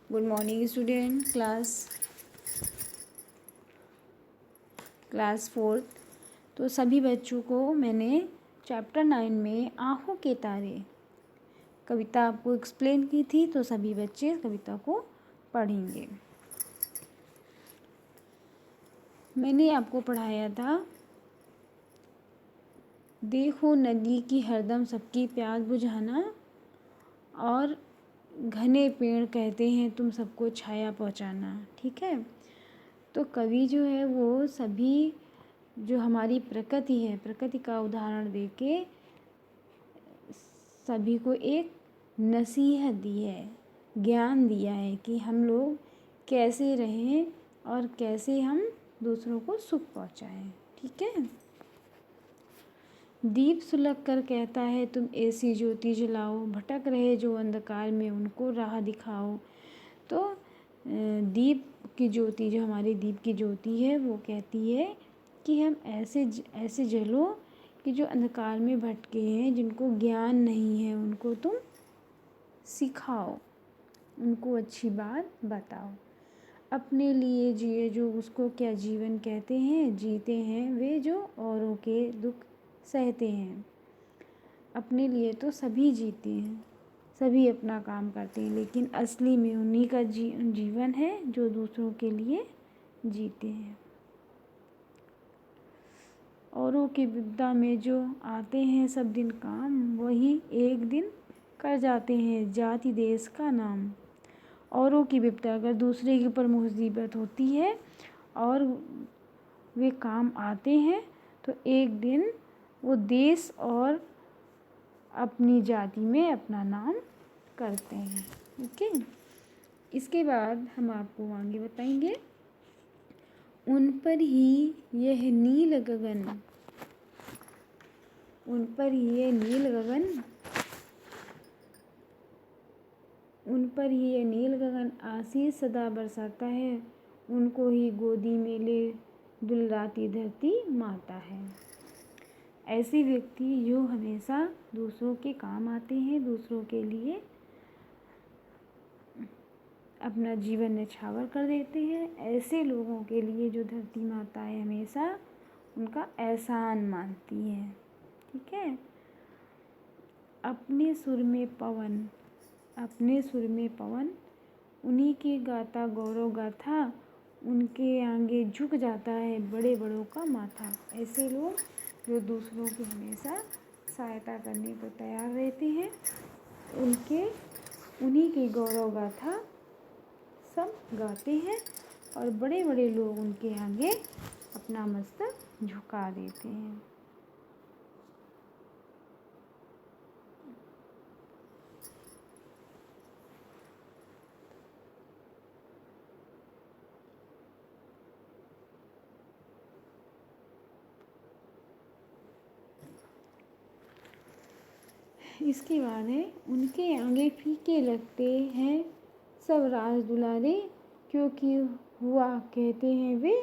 Good morning student. Class 4। तो सभी बच्चों को मैंने चैप्टर 9 में आँखों के तारे कविता आपको एक्सप्लेन की थी, तो सभी बच्चे कविता को पढ़ेंगे। मैंने आपको पढ़ाया था, देखो नदी की हरदम सबकी प्यास बुझाना, और घने पेड़ कहते हैं तुम सबको छाया पहुंचाना। ठीक है, तो कवि जो है वो सभी जो हमारी प्रकृति है, प्रकृति का उदाहरण देके सभी को एक नसीहत दी है, ज्ञान दिया है कि हम लोग कैसे रहें और कैसे हम दूसरों को सुख पहुंचाएं। ठीक है, दीप सुलग कर कहता है तुम ऐसी ज्योति जलाओ, भटक रहे जो अंधकार में उनको राह दिखाओ। तो दीप की ज्योति, जो हमारी दीप की ज्योति है, वो कहती है कि हम ऐसे जलो कि जो अंधकार में भटके हैं, जिनको ज्ञान नहीं है, उनको तुम सिखाओ, उनको अच्छी बात बताओ। अपने लिए जिए जो उसको क्या जीवन कहते हैं, जीते हैं वे जो औरों के दुख सहते हैं। अपने लिए तो सभी जीते हैं, सभी अपना काम करते हैं, लेकिन असली में उन्हीं का जीवन है जो दूसरों के लिए जीते हैं। औरों की विपदा में जो आते हैं सब दिन काम, वही एक दिन कर जाते हैं जाति देश का नाम। औरों की विपदा, अगर दूसरे के ऊपर मुसीबत होती है और वे काम आते हैं, तो एक दिन वो देश और अपनी जाति में अपना नाम करते हैं। ओके, इसके बाद हम आपको आगे बताएंगे, उन पर ही यह नील गगन, उन पर ही ये नील गगन, उन पर ही ये नील गगन आशीष सदा बरसाता है, उनको ही गोदी में ले दुलराती धरती माता है। ऐसे व्यक्ति जो हमेशा दूसरों के काम आते हैं, दूसरों के लिए अपना जीवन न्यौछावर कर देते हैं, ऐसे लोगों के लिए जो धरती माता है हमेशा उनका एहसान मानती है। ठीक है, अपने सुर में पवन, अपने सुर में पवन, उन्हीं की गाता गौरव गाथा, उनके आगे झुक जाता है बड़े बड़ों का माथा। ऐसे लोग जो दूसरों की हमेशा सहायता करने को तैयार रहते हैं, उन्हीं की गौरव गाथा सब गाते हैं, और बड़े बड़े लोग उनके आगे अपना मस्तक झुका देते हैं। इसके बाद है, उनके आगे फीके लगते हैं सब राज दुलारे, क्योंकि हुआ कहते हैं वे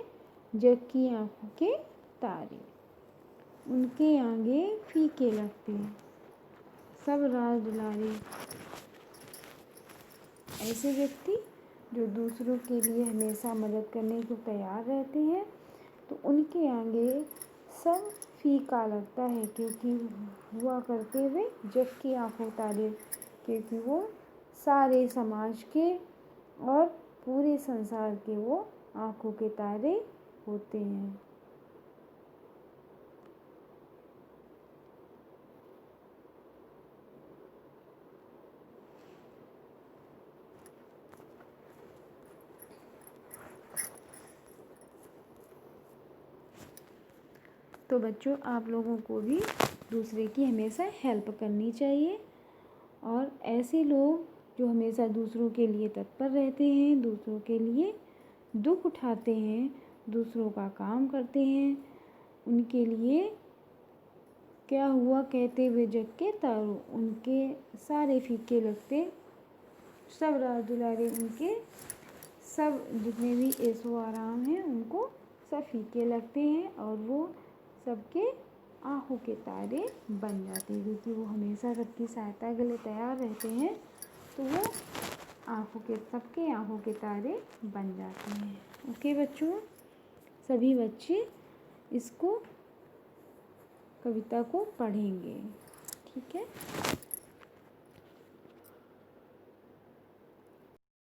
जग की आँखों के तारे। उनके आगे फीके लगते हैं सब राज दुलारे, ऐसे व्यक्ति जो दूसरों के लिए हमेशा मदद करने को तैयार रहते हैं, तो उनके आगे सब फीका लगता है, क्योंकि हुआ करते हुए जग की आँखों तारे, क्योंकि वो सारे समाज के और पूरे संसार के वो आँखों के तारे होते हैं। तो बच्चों, आप लोगों को भी दूसरे की हमेशा हेल्प करनी चाहिए, और ऐसे लोग जो हमेशा दूसरों के लिए तत्पर रहते हैं, दूसरों के लिए दुख उठाते हैं, दूसरों का काम करते हैं, उनके लिए क्या हुआ कहते हुए जग के तारों, उनके सारे फीके लगते सब राज दुलारे, उनके सब जितने भी ऐशो आराम हैं उनको सब फीके लगते हैं, और वो सबके आँखों के तारे बन जाते हैं, क्योंकि वो हमेशा सबकी सहायता के लिए तैयार रहते हैं। तो वो आँखों के सबके आँखों के तारे बन जाते हैं। ओके बच्चों, सभी बच्चे इसको कविता को पढ़ेंगे। ठीक है।